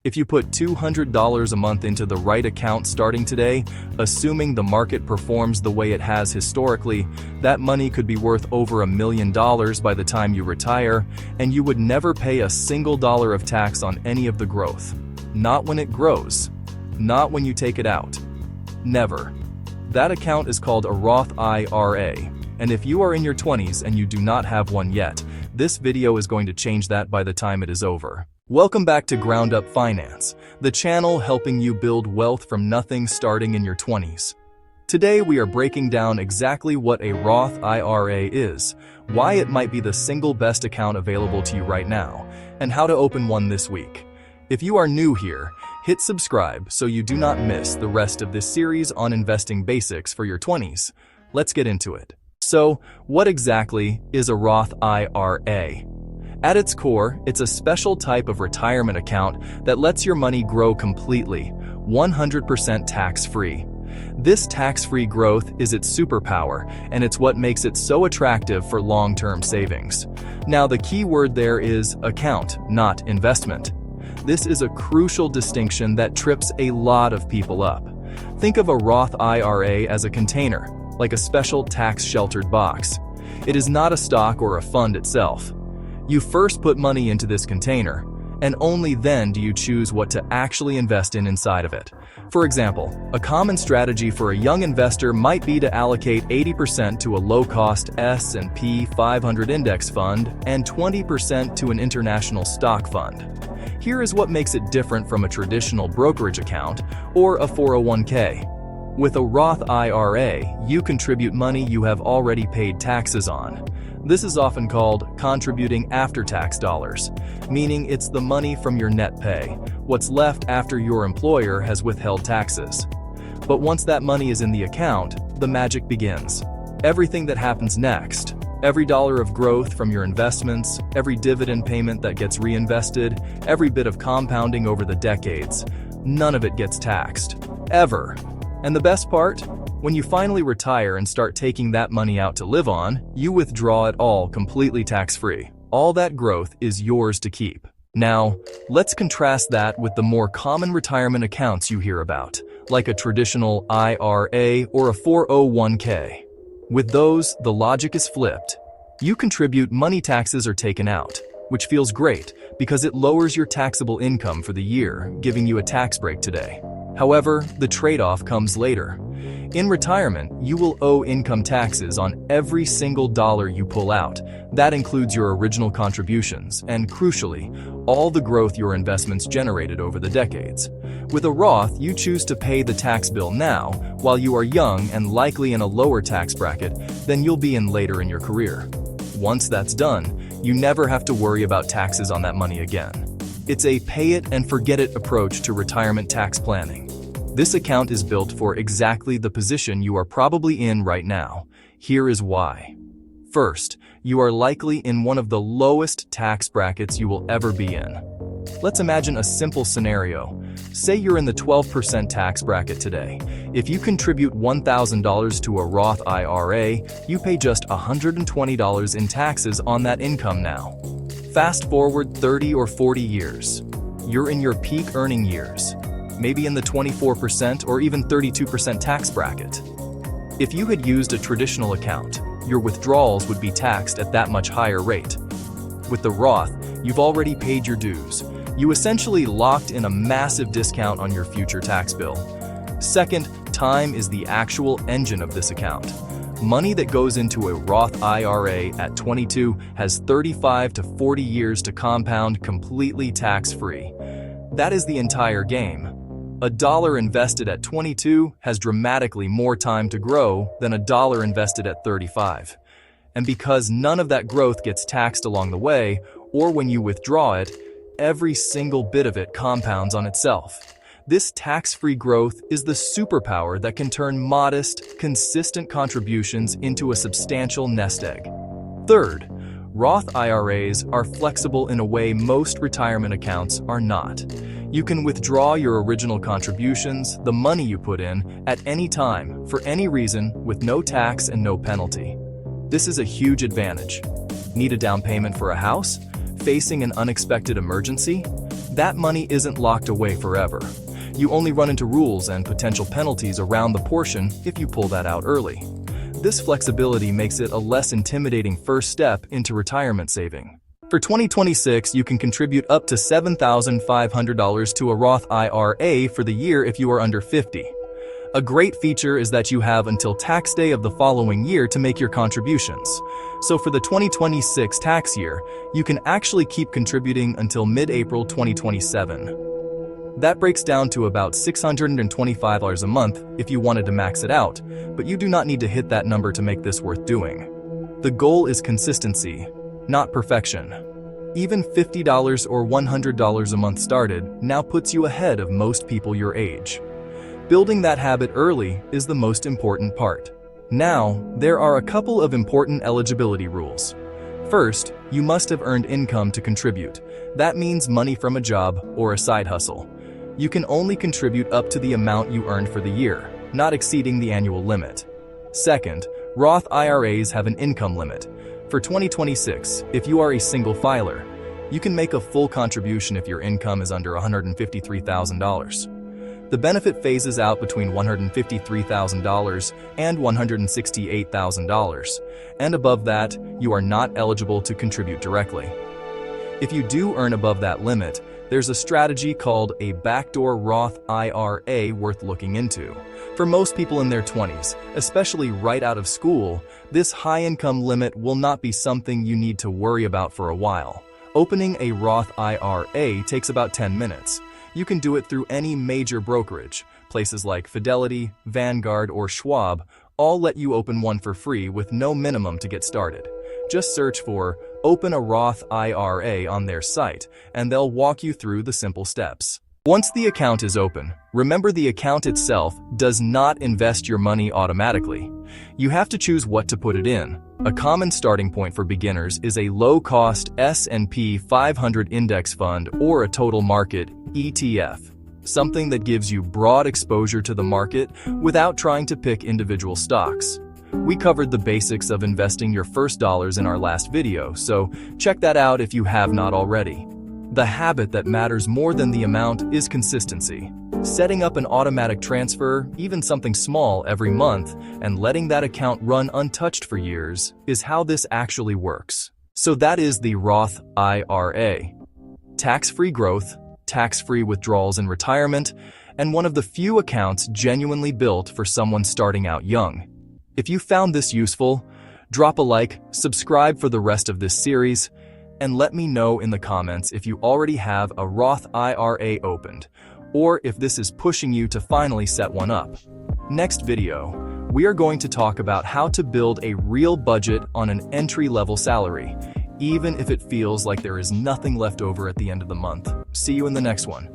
If you put $200 a month into the right account starting today, assuming the market performs the way it has historically, that money could be worth over $1 million by the time you retire, and you would never pay a single dollar of tax on any of the growth. Not when it grows. Not when you take it out. Never. That account is called a Roth IRA, and if you are in your 20s and you do not have one yet, this video is going to change that by the time it is over. Welcome back to Ground Up Finance, the channel helping you build wealth from nothing starting in your 20s. Today we are breaking down exactly what a Roth IRA is, why it might be the single best account available to you right now, and how to open one this week. If you are new here, hit subscribe so you do not miss the rest of this series on investing basics for your 20s. Let's get into it. So, what exactly is a Roth IRA? At its core, it's a special type of retirement account that lets your money grow completely, 100% tax-free. This tax-free growth is its superpower, and it's what makes it so attractive for long-term savings. Now, the key word there is account, not investment. This is a crucial distinction that trips a lot of people up. Think of a Roth IRA as a container, like a special tax-sheltered box. It is not a stock or a fund itself. You first put money into this container, and only then do you choose what to actually invest in inside of it. For example, a common strategy for a young investor might be to allocate 80% to a low-cost S&P 500 index fund and 20% to an international stock fund. Here is what makes it different from a traditional brokerage account or a 401k. With a Roth IRA, you contribute money you have already paid taxes on. This is often called contributing after-tax dollars, meaning it's the money from your net pay, what's left after your employer has withheld taxes. But once that money is in the account, the magic begins. Everything that happens next, every dollar of growth from your investments, every dividend payment that gets reinvested, every bit of compounding over the decades, none of it gets taxed. Ever. And the best part? When you finally retire and start taking that money out to live on, you withdraw it all completely tax-free. All that growth is yours to keep. Now, let's contrast that with the more common retirement accounts you hear about, like a traditional IRA or a 401k. With those, the logic is flipped. You contribute, money taxes are taken out, which feels great because it lowers your taxable income for the year, giving you a tax break today. However, the trade-off comes later. In retirement, you will owe income taxes on every single dollar you pull out. That includes your original contributions and, crucially, all the growth your investments generated over the decades. With a Roth, you choose to pay the tax bill now, while you are young and likely in a lower tax bracket than you'll be in later in your career. Once that's done, you never have to worry about taxes on that money again. It's a pay-it-and-forget-it approach to retirement tax planning. This account is built for exactly the position you are probably in right now. Here is why. First, you are likely in one of the lowest tax brackets you will ever be in. Let's imagine a simple scenario. Say you're in the 12% tax bracket today. If you contribute $1,000 to a Roth IRA, you pay just $120 in taxes on that income now. Fast forward 30 or 40 years. You're in your peak earning years, maybe in the 24% or even 32% tax bracket. If you had used a traditional account, your withdrawals would be taxed at that much higher rate. With the Roth, you've already paid your dues. You essentially locked in a massive discount on your future tax bill. Second, time is the actual engine of this account. Money that goes into a Roth IRA at 22 has 35 to 40 years to compound completely tax-free. That is the entire game. A dollar invested at 22 has dramatically more time to grow than a dollar invested at 35. And because none of that growth gets taxed along the way, or when you withdraw it, every single bit of it compounds on itself. This tax-free growth is the superpower that can turn modest, consistent contributions into a substantial nest egg. Third, Roth IRAs are flexible in a way most retirement accounts are not. You can withdraw your original contributions, the money you put in, at any time, for any reason, with no tax and no penalty. This is a huge advantage. Need a down payment for a house? Facing an unexpected emergency? That money isn't locked away forever. You only run into rules and potential penalties around the portion if you pull that out early. This flexibility makes it a less intimidating first step into retirement saving. For 2026, you can contribute up to $7,500 to a Roth IRA for the year if you are under 50. A great feature is that you have until tax day of the following year to make your contributions. So for the 2026 tax year, you can actually keep contributing until mid-April 2027. That breaks down to about $625 a month if you wanted to max it out, but you do not need to hit that number to make this worth doing. The goal is consistency, not perfection. Even $50 or $100 a month started now puts you ahead of most people your age. Building that habit early is the most important part. Now, there are a couple of important eligibility rules. First, you must have earned income to contribute. That means money from a job or a side hustle. You can only contribute up to the amount you earned for the year, not exceeding the annual limit. Second, Roth IRAs have an income limit. For 2026, if you are a single filer, you can make a full contribution if your income is under $153,000. The benefit phases out between $153,000 and $168,000, and above that, you are not eligible to contribute directly. If you do earn above that limit, there's a strategy called a backdoor Roth IRA worth looking into. For most people in their 20s, especially right out of school, this high income limit will not be something you need to worry about for a while. Opening a Roth IRA takes about 10 minutes. You can do it through any major brokerage. Places like Fidelity, Vanguard, or Schwab all let you open one for free with no minimum to get started. Just search for "Open a Roth IRA" on their site, and they'll walk you through the simple steps. Once the account is open, remember the account itself does not invest your money automatically. You have to choose what to put it in. A common starting point for beginners is a low-cost S&P 500 index fund or a total market ETF, something that gives you broad exposure to the market without trying to pick individual stocks. We covered the basics of investing your first dollars in our last video, so check that out if you have not already. The habit that matters more than the amount is consistency. Setting up an automatic transfer, even something small, every month, and letting that account run untouched for years is how this actually works. So that is the Roth IRA. Tax-free growth, tax-free withdrawals in retirement, and one of the few accounts genuinely built for someone starting out young. If you found this useful, drop a like, subscribe for the rest of this series, and let me know in the comments if you already have a Roth IRA opened, or if this is pushing you to finally set one up. Next video, we are going to talk about how to build a real budget on an entry-level salary, even if it feels like there is nothing left over at the end of the month. See you in the next one.